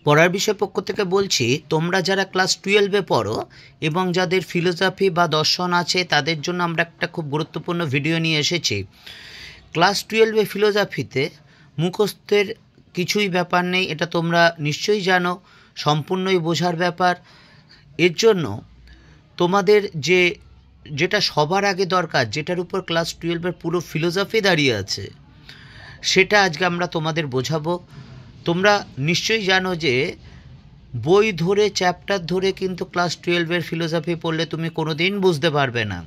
পড়ার বিষয় পক্ষ থেকে বলছি, তোমরা যারা ক্লাস 12-এ পড়ো এবং যাদের ফিলোসফি বা দর্শন আছে তাদের জন্য আমরা একটা খুব গুরুত্বপূর্ণ ভিডিও নিয়ে এসেছি। ক্লাস 12-এ ফিলোসফিতে মুখস্থের কিছুই ব্যাপার নেই, এটা তোমরা নিশ্চয়ই জানো, সম্পূর্ণই বোঝার ব্যাপার। এর জন্য তোমাদের যেটা সবার আগে দরকার, যেটার উপর ক্লাস 12-এর পুরো ফিলোসফি দাঁড়িয়ে আছে, সেটা আজকে আমরা তোমাদের বোঝাবো। তোমরা নিশ্চয়ই জানো যে বই ধরে চ্যাপ্টার ধরে কিন্তু ক্লাস 12-এর ফিলোসফি পড়লে তুমি কোনো দিন বুঝতে পারবে না।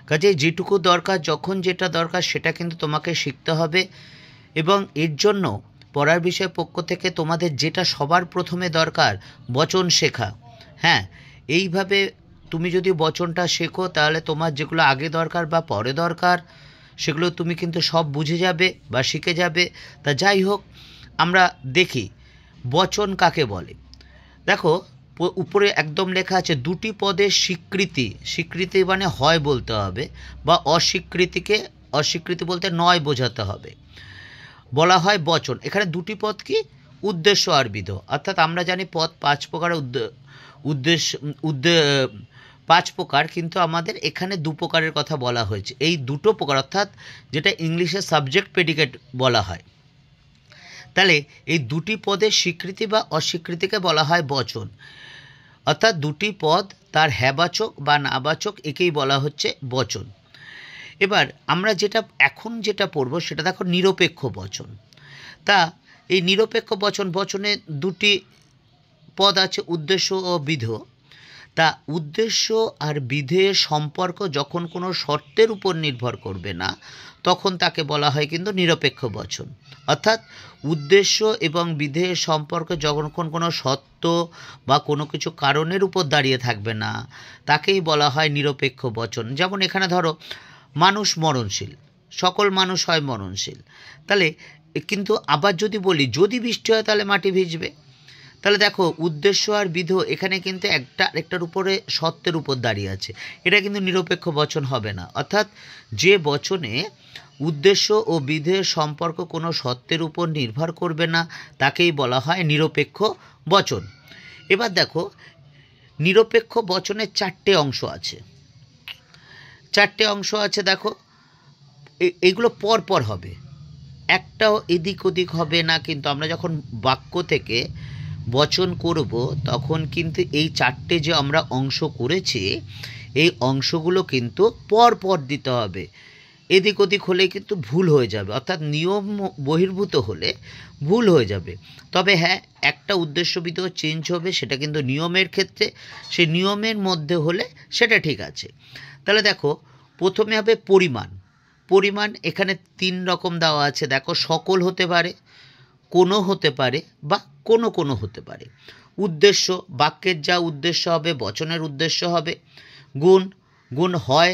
কাজেই যেটুকু দরকার, যখন যেটা দরকার সেটা কিন্তু তোমাকে শিখতে হবে। এবং এর জন্য পড়ার বিষয় পক্ষ থেকে তোমাদের যেটা সবার প্রথমে দরকার, বচন শেখা। হ্যাঁ, এইভাবে তুমি যদি বচনটা শেখো তাহলে তোমার যেগুলো আগে দরকার বা পরে দরকার সেগুলো তুমি কিন্তু সব বুঝে যাবে বা শিখে যাবে। তা যাই হোক, আমরা দেখি বচন কাকে বলে। দেখো, উপরে একদম লেখা আছে দুটি পদের স্বীকৃতি। স্বীকৃতি মানে হয় বলতে হবে, বা অস্বীকৃতি বলতে নয় বোঝাতে হবে, বলা হয় বচন। এখানে দুটি পদ কি? উদ্দেশ্য আর বিধ। অর্থাৎ আমরা জানি পদ 5 প্রকার, উদ্দেশ্য 5 প্রকার, কিন্তু আমাদের এখানে 2 প্রকারের কথা বলা হয়েছে। এই দুটো প্রকার, অর্থাৎ যেটা ইংলিশে সাবজেক্ট প্রেডিকেট বলা হয়। তাহলে এই দুটি পদের স্বীকৃতি বা অস্বীকৃতিকে বলা হয় বচন। অর্থাৎ দুটি পদ, তার হ্যাবাচক বা নাবাচক, একেই বলা হচ্ছে বচন। এবার আমরা এখন যেটা পড়ব সেটা দেখো নিরপেক্ষ বচন। তা এই নিরপেক্ষ বচনে দুটি পদ আছে, উদ্দেশ্য ও বিধ। তা উদ্দেশ্য আর বিধেয়ের সম্পর্ক যখন কোনো শর্তের উপর নির্ভর করবে না, তখন তাকে বলা হয় কিন্তু নিরপেক্ষ বচন। অর্থাৎ উদ্দেশ্য এবং বিধেয়ের সম্পর্ক যখন কোনো সত্য বা কোনো কিছু কারণের উপর দাঁড়িয়ে থাকবে না, তাকেই বলা হয় নিরপেক্ষ বচন। যেমন এখানে ধরো, মানুষ মরণশীল, সকল মানুষ হয় মরণশীল। তাহলে কিন্তু আবার যদি বলি যদি বৃষ্টি হয় তাহলে মাটি ভিজবে, তাহলে দেখো উদ্দেশ্য আর বিধ এখানে কিন্তু একটা আরেকটার উপরে সত্যের উপর দাঁড়িয়ে আছে, এটা কিন্তু নিরপেক্ষ বচন হবে না। অর্থাৎ যে বচনে উদ্দেশ্য ও বিধের সম্পর্ক কোনো সত্যের উপর নির্ভর করবে না, তাকেই বলা হয় নিরপেক্ষ বচন। এবার দেখো, নিরপেক্ষ বচনের 4টে অংশ আছে। 4টে অংশ আছে, দেখো এইগুলো পরপর হবে, একটাও এদিক ওদিক হবে না। কিন্তু আমরা যখন বাক্য থেকে বচন করব তখন কিন্তু এই 4টে যে আমরা অংশ করেছি, এই অংশগুলো কিন্তু পরপর দিতে হবে। এদিক ওদিক হলে কিন্তু ভুল হয়ে যাবে, অর্থাৎ নিয়ম বহির্ভূত হলে ভুল হয়ে যাবে। তবে হ্যাঁ, একটা উদ্দেশ্যবিধ চেঞ্জ হবে, সেটা কিন্তু নিয়মের ক্ষেত্রে, সেই নিয়মের মধ্যে হলে সেটা ঠিক আছে। তাহলে দেখো, প্রথমে হবে পরিমাণ। পরিমাণ এখানে 3 রকম দেওয়া আছে। দেখো, সকল হতে পারে, কোনো হতে পারে, বা কোনো হতে পারে। উদ্দেশ্য, বাক্যের যা উদ্দেশ্য হবে বচনের উদ্দেশ্য হবে। গুণ হয়,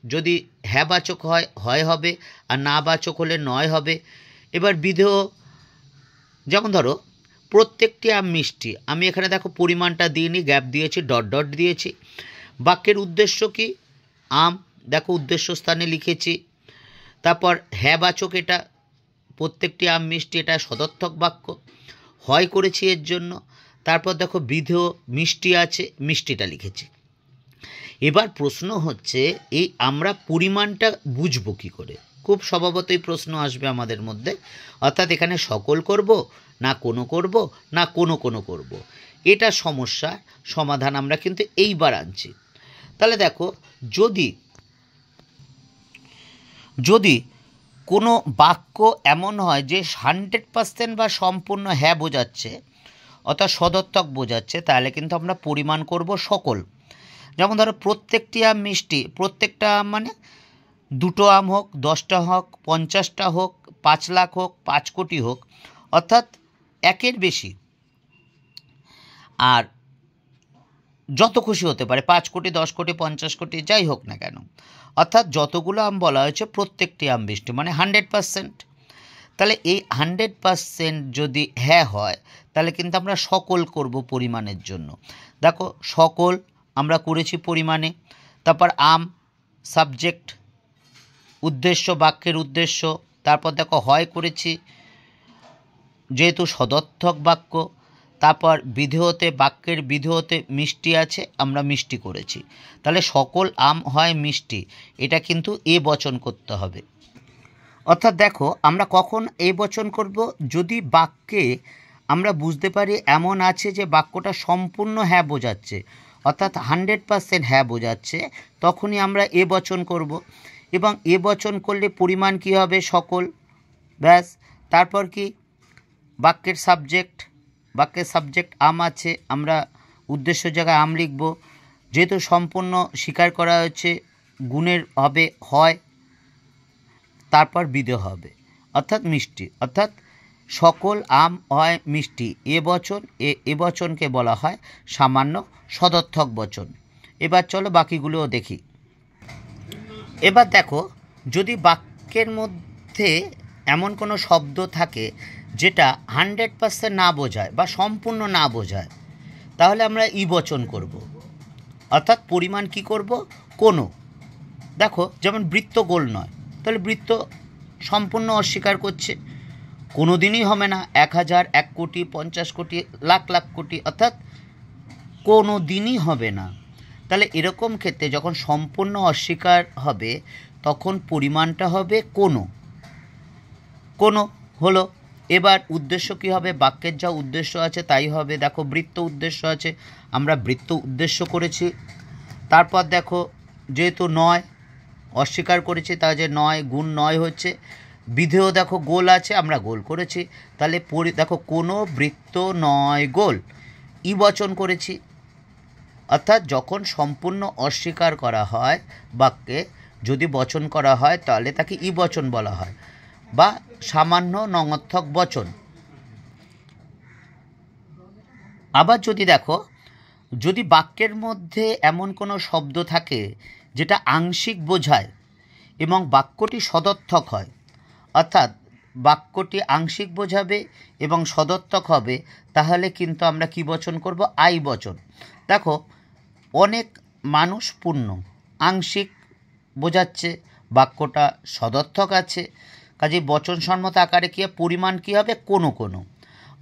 যদি হ্যাবাচক হয় হবে, আর না বাচক হলে নয় হবে। এবার বিধেয়, যেমন ধরো প্রত্যেকটি আম মিষ্টি, আমি এখানে দেখো পরিমাণটা দিইনি, গ্যাপ দিয়েছি, ডট দিয়েছি। বাক্যের উদ্দেশ্য কি? আম, দেখো উদ্দেশ্য স্থানে লিখেছি। তারপর হ্যাবাচক, এটা প্রত্যেকটি আম মিষ্টি, এটা সদর্থক বাক্য, হয় করেছি এর জন্য। তারপর দেখো বিধেয়, মিষ্টি আছে, মিষ্টিটা লিখেছি। এবার প্রশ্ন হচ্ছে, এই আমরা পরিমাণটা বুঝবো কী করে? খুব স্বভাবতই প্রশ্ন আসবে আমাদের মধ্যে, অর্থাৎ এখানে সকল করব না কোনো করব না কোনো করব, এটা সমস্যার সমাধান আমরা কিন্তু এইবার আনছি। তাহলে দেখো, যদি কোনো বাক্য এমন হয় যে 100% বা সম্পূর্ণ হ্যাঁ বোঝাচ্ছে, অর্থাৎ সদর্থক বোঝাচ্ছে, তাহলে কিন্তু আমরা পরিমাণ করব সকল। যেমন ধরো প্রত্যেকটি আম মিষ্টি, প্রত্যেকটা আম মানে 2টো আম হোক, 10টা হোক, 50টা হোক, 5 লাখ হোক, 5 কোটি হোক, অর্থাৎ একের বেশি, আর যত খুশি হতে পারে, 5 কোটি, 10 কোটি, 50 কোটি, যাই হোক না কেন, অর্থাৎ যতগুলো আম বলা হয়েছে প্রত্যেকটি আম মিষ্টি মানে 100%। তাহলে এই 100% যদি হ্যাঁ হয়, তাহলে কিন্তু আমরা সকল করব পরিমাণের জন্য। দেখো, সকল আমরা করেছি পরিমাণে। তারপর আম সাবজেক্ট, উদ্দেশ্য বাক্যের উদ্দেশ্য। তারপর দেখো হয় করেছি, যেহেতু সদর্থক বাক্য। তারপর বিধেয়তে, বাক্যের বিধেয়তে মিষ্টি আছে, আমরা মিষ্টি করেছি। তাহলে সকল আম হয় মিষ্টি, এটা কিন্তু এ বচন করতে হবে। অর্থাৎ দেখো আমরা কখন এ বচন করব, যদি বাক্যে আমরা বুঝতে পারি এমন আছে যে বাক্যটা সম্পূর্ণ হ্যাঁ বোঝাচ্ছে, অর্থাৎ 100% হ্যাঁ বোঝাচ্ছে, তখনই আমরা এ বচন করব। এবং এ বচন করলে পরিমাণ কী হবে? সকল। ব্যাস। তারপর কি? বাক্যের সাবজেক্ট আম আছে, আমরা উদ্দেশ্য জায়গায় আম লিখব। যেহেতু সম্পূর্ণ স্বীকার করা হয়েছে, গুণের হবে হয়, তারপর বিধেয় হবে, অর্থাৎ মিষ্টি। অর্থাৎ সকল আম হয় মিষ্টি, এ বচনকে বলা হয় সামান্য সদর্থক বচন। এবার চলো বাকিগুলোও দেখি। এবার দেখো, যদি বাক্যের মধ্যে এমন কোনো শব্দ থাকে যেটা 100% না বোঝায় বা সম্পূর্ণ না বোঝায়, তাহলে আমরা ই বচন করব। অর্থাৎ পরিমাণ কি করব? কোনো। দেখো যেমন বৃত্ত গোল নয়, তাহলে বৃত্ত সম্পূর্ণ অস্বীকার করছে, কোনো দিনই হবে না। 1000, 1 কোটি, 50 কোটি, লাখ লাখ কোটি, অর্থাৎ কোনো দিনই হবে না। তাহলে এরকম ক্ষেত্রে যখন সম্পূর্ণ অস্বীকার হবে, তখন পরিমাণটা হবে কোনো হলো। এবার উদ্দেশ্য কী হবে? বাক্যের যা উদ্দেশ্য আছে তাই হবে। দেখো বৃত্ত উদ্দেশ্য আছে, আমরা বৃত্ত উদ্দেশ্য করেছি। তারপর দেখো, যেহেতু নয় অস্বীকার করেছি, তা যে নয়, গুণ নয় হচ্ছে। বিধেয় দেখো গোল আছে, আমরা গোল করেছি। তাহলে দেখো কোনো বৃত্ত নয় গোল, ই বচন করেছি। অর্থাৎ যখন সম্পূর্ণ অস্বীকার করা হয় বাক্যে, যদি বচন করা হয় তাহলে তাকে ই বচন বলা হয়, বা সামান্য নঙর্থক বচন। আবার যদি দেখো, যদি বাক্যের মধ্যে এমন কোনো শব্দ থাকে যেটা আংশিক বোঝায় এবং বাক্যটি সদর্থক হয়, অর্থাৎ বাক্যটি আংশিক বোঝাবে এবং সদর্থক হবে, তাহলে কিন্তু আমরা কি বচন করব? আই বচন। দেখো অনেক মানুষ পূর্ণ, আংশিক বোঝাচ্ছে, বাক্যটা সদর্থক আছে, কাজে বচনসম্মত আকারে কী পরিমাণ কী হবে? কোনো।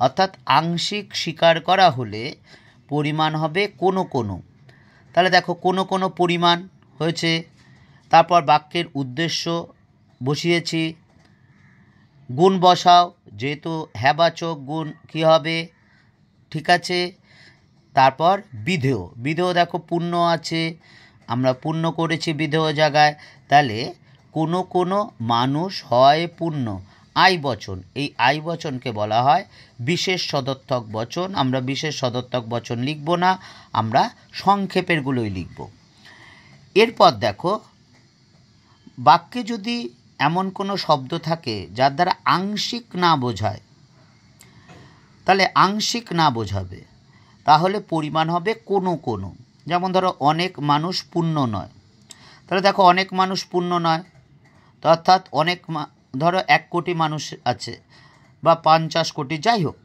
অর্থাৎ আংশিক স্বীকার করা হলে পরিমাণ হবে কোনো। তাহলে দেখো কোনো পরিমাণ হয়েছে। তারপর বাক্যের উদ্দেশ্য বসিয়েছি, গুণ বসাও, যেহেতু হ্যাবাচক গুণ কী হবে? ঠিক আছে। তারপর বিধেয় দেখো পূর্ণ আছে, আমরা পূর্ণ করেছি বিধেয় জায়গায়। তাহলে কোনো মানুষ হয় পূর্ণ, আই বচন। এই আই বচনকে বলা হয় বিশেষ সদর্থক বচন। আমরা বিশেষ সদর্থক বচন লিখব না, আমরা সংক্ষেপেরগুলোই লিখব। এরপর দেখো, বাক্যে যদি এমন কোনো শব্দ থাকে যার দ্বারা আংশিক না বোঝায়, তাহলে আংশিক না বোঝাবে, তাহলে পরিমাণ হবে কোনো। যেমন ধরো অনেক মানুষ পূর্ণ নয়, তাহলে দেখো অনেক মানুষ পূর্ণ নয়, তো অর্থাৎ ধরো 1 কোটি মানুষ আছে বা 50 কোটি, যাই হোক,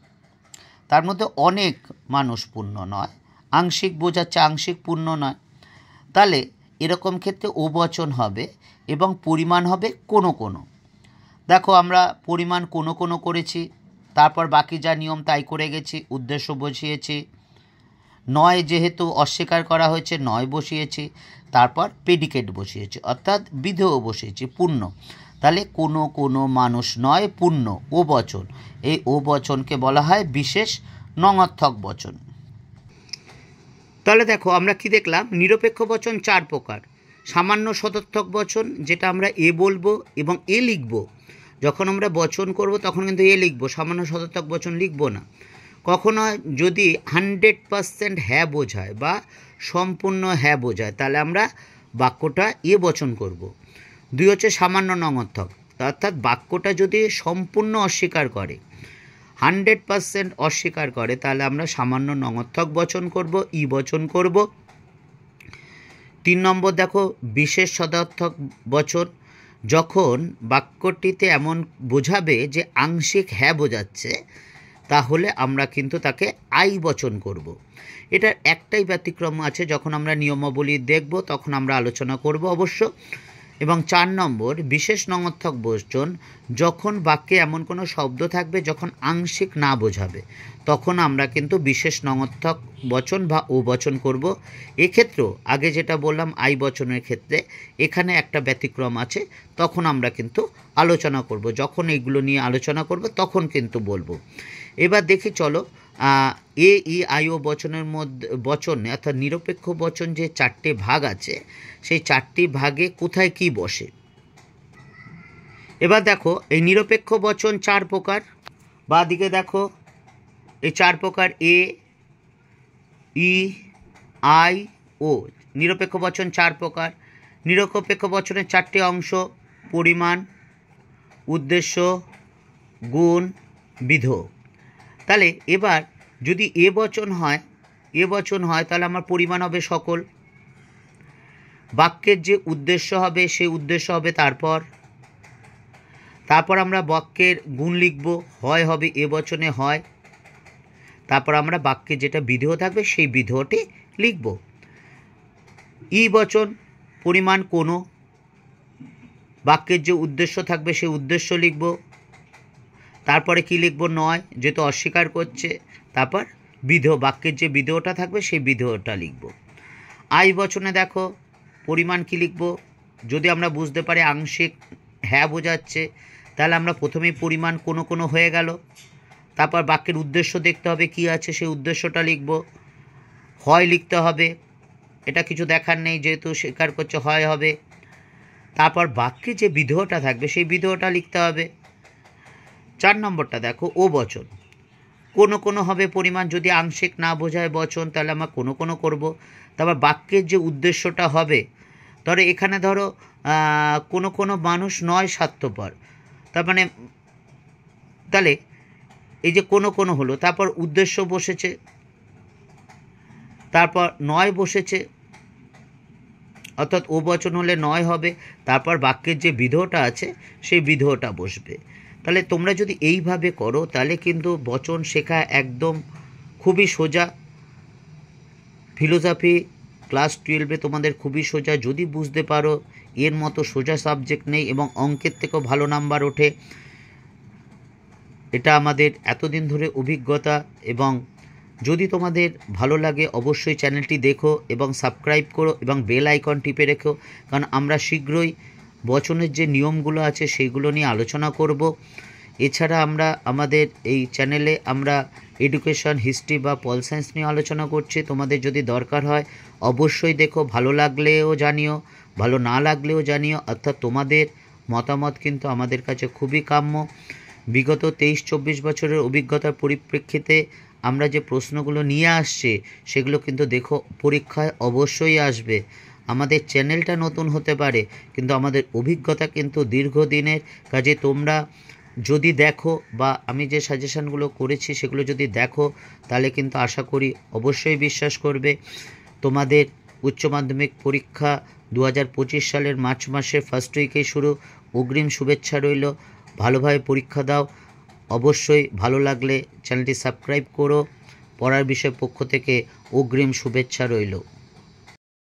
তার মধ্যে অনেক মানুষ পূর্ণ নয়, আংশিক বোঝাচ্ছে, আংশিক পূর্ণ নয়। তাহলে এরকম ক্ষেত্রে ও বচন হবে এবং পরিমাণ হবে কোনো। দেখো আমরা পরিমাণ কোনো করেছি, তারপর বাকি যা নিয়ম তাই করে গেছি, উদ্দেশ্য বসিয়েছি, নয় যেহেতু অস্বীকার করা হয়েছে নয় বসিয়েছি, তারপর প্রেডিকেট বসিয়েছি, অর্থাৎ বিধেয় বসিয়েছি পূর্ণ। তাহলে কোনো মানুষ নয় পূর্ণ, ও বচন। এই ও বচনকে বলা হয় বিশেষ নঙর্থক বচন। তাহলে দেখো আমরা কি দেখলাম? নিরপেক্ষ বচন 4 প্রকার। সামান্য সদর্থক বচন, যেটা আমরা এ বলবো এবং এ লিখব, যখন আমরা বচন করব তখন কিন্তু এ লিখব, সামান্য সদর্থক বচন লিখব না। কখনো যদি 100% হ্যাঁ বোঝায় বা সম্পূর্ণ হ্যাঁ বোঝায়, তাহলে আমরা বাক্যটা এ বচন করব। 2 হচ্ছে সামান্য নঙর্থক, অর্থাৎ বাক্যটা যদি সম্পূর্ণ অস্বীকার করে, 100% অস্বীকার করে, তাহলে আমরা সামান্য নঙর্থক বচন করব, ই বচন করব। 3 নম্বর দেখো, বিশেষ সদর্থক বচন, যখন বাক্যটিতে এমন বোঝাবে যে আংশিক হ্যাঁ বোঝাচ্ছে, তাহলে আমরা কিন্তু তাকে আই বচন করব। এটার একটাই ব্যতিক্রম আছে, যখন আমরা নিয়মাবলী দেখব তখন আমরা আলোচনা করব অবশ্য। এবং 4 নম্বর বিশেষ নঙর্থক বচন, যখন বাক্যে এমন কোনো শব্দ থাকবে যখন আংশিক না বোঝাবে তখন আমরা কিন্তু বিশেষ নঙর্থক বচন বা ও বচন করব। এক্ষেত্রেও আগে যেটা বললাম আই বচনের ক্ষেত্রে এখানে একটা ব্যতিক্রম আছে, তখন আমরা কিন্তু আলোচনা করব, যখন এইগুলো নিয়ে আলোচনা করব তখন কিন্তু বলবো। এবার দেখি চলো এ ই আই ও বচনের মধ্যে বচনে অর্থাৎ নিরপেক্ষ বচন যে 4টে ভাগ আছে সেই 4টি ভাগে কোথায় কি বসে। এবার দেখো এই নিরপেক্ষ বচন 4 প্রকার, বা দিকে দেখো এই 4 প্রকার এ ই আই ও। নিরপেক্ষ বচন 4 প্রকার। নিরপেক্ষ বচনের 4টি অংশ: পরিমাণ, উদ্দেশ্য, গুণ, বিধেয়। তাহলে এবার যদি এ বচন হয় তাহলে আমার পরিমাণ হবে সকল, বাক্যের যে উদ্দেশ্য হবে সেই উদ্দেশ্য হবে তারপর আমরা বাক্যের গুণ লিখব, হয় হবে এ বচনে হয়, তারপর আমরা বাক্যে যেটা বিধেয় থাকবে সেই বিধেয়টি লিখব। ই বচন পরিমাণ কোনো, বাক্যের যে উদ্দেশ্য থাকবে সেই উদ্দেশ্য লিখব, তারপরে কি লিখব নয় যেহেতু অস্বীকার করছে, তারপর বিধেয় বাক্যের যে বিধেয়টা থাকবে সেই বিধেয়টা লিখব। আই বচনে দেখো পরিমাণ কি লিখব, যদি আমরা বুঝতে পারি আংশিক হ্যাঁ বোঝাচ্ছে তাহলে আমরা প্রথমেই পরিমাণ কোনো কোনো হয়ে গেল, তারপর বাক্যের উদ্দেশ্য দেখতে হবে কি আছে সেই উদ্দেশ্যটা লিখব, হয় লিখতে হবে, এটা কিছু দেখার নেই যেহেতু স্বীকার করছে হয় হবে, তারপর বাক্যে যে বিধেয়টা থাকবে সেই বিধেয়টা লিখতে হবে। 4 নম্বরটা দেখো ও বচন, কোনো কোনো হবে পরিমাণ, যদি আংশিক না বোঝায় বচন তাহলে আমরা কোনো কোনো করব, তারপর বাক্যের যে উদ্দেশ্যটা হবে, ধরো এখানে ধরো কোনো কোনো মানুষ নয় স্বার্থপর, তার মানে তাহলে এই যে কোনো কোনো হলো, তারপর উদ্দেশ্য বসেছে, তারপর নয় বসেছে, অর্থাৎ ও বচন হলে নয় হবে, তারপর বাক্যের যে বিধেয়টা আছে সেই বিধেয়টা বসবে। তাহলে তোমরা যদি এইভাবে করো তাহলে কিন্তু বচন শেখা একদম খুবই সোজা। ফিলোসফি ক্লাস 12-এ তোমাদের খুবই সোজা, যদি বুঝতে পারো এর মতো সোজা সাবজেক্ট নেই, এবং অঙ্কের থেকেও ভালো নাম্বার ওঠে। এটা আমাদের এতদিন ধরে অভিজ্ঞতা, এবং যদি তোমাদের ভালো লাগে অবশ্যই চ্যানেলটি দেখো এবং সাবস্ক্রাইব করো এবং বেল আইকন টিপে রেখো, কারণ আমরা শীঘ্রই বচনের যে নিয়মগুলো আছে সেইগুলো নিয়ে আলোচনা করব। এছাড়া আমরা আমাদের এই চ্যানেলে আমরা এডুকেশন, হিস্ট্রি বা পল সায়েন্স নিয়ে আলোচনা করছি, তোমাদের যদি দরকার হয় অবশ্যই দেখো, ভালো লাগলেও জানিও, ভালো না লাগলেও জানিও, অর্থাৎ তোমাদের মতামত কিন্তু আমাদের কাছে খুবই কাম্য। বিগত 23-24 বছরের অভিজ্ঞতার পরিপ্রেক্ষিতে আমরা যে প্রশ্নগুলো নিয়ে আসছি সেগুলো কিন্তু দেখো পরীক্ষায় অবশ্যই আসবে। আমাদের চ্যানেলটা নতুন হতে পারে কিন্তু আমাদের অভিজ্ঞতা কিন্তু দীর্ঘদিনের, কাজে তোমরা যদি দেখো বা আমি যে সাজেশানগুলো করেছি সেগুলো যদি দেখো তাহলে কিন্তু আশা করি অবশ্যই বিশ্বাস করবে। তোমাদের উচ্চ মাধ্যমিক পরীক্ষা 2025 সালের মার্চ মাসের ফার্স্ট উইকেই শুরু, অগ্রিম শুভেচ্ছা রইল, ভালোভাবে পরীক্ষা দাও। অবশ্যই ভালো লাগলে চ্যানেলটি সাবস্ক্রাইব করো। পড়ার বিষয় পক্ষ থেকে অগ্রিম শুভেচ্ছা রইল।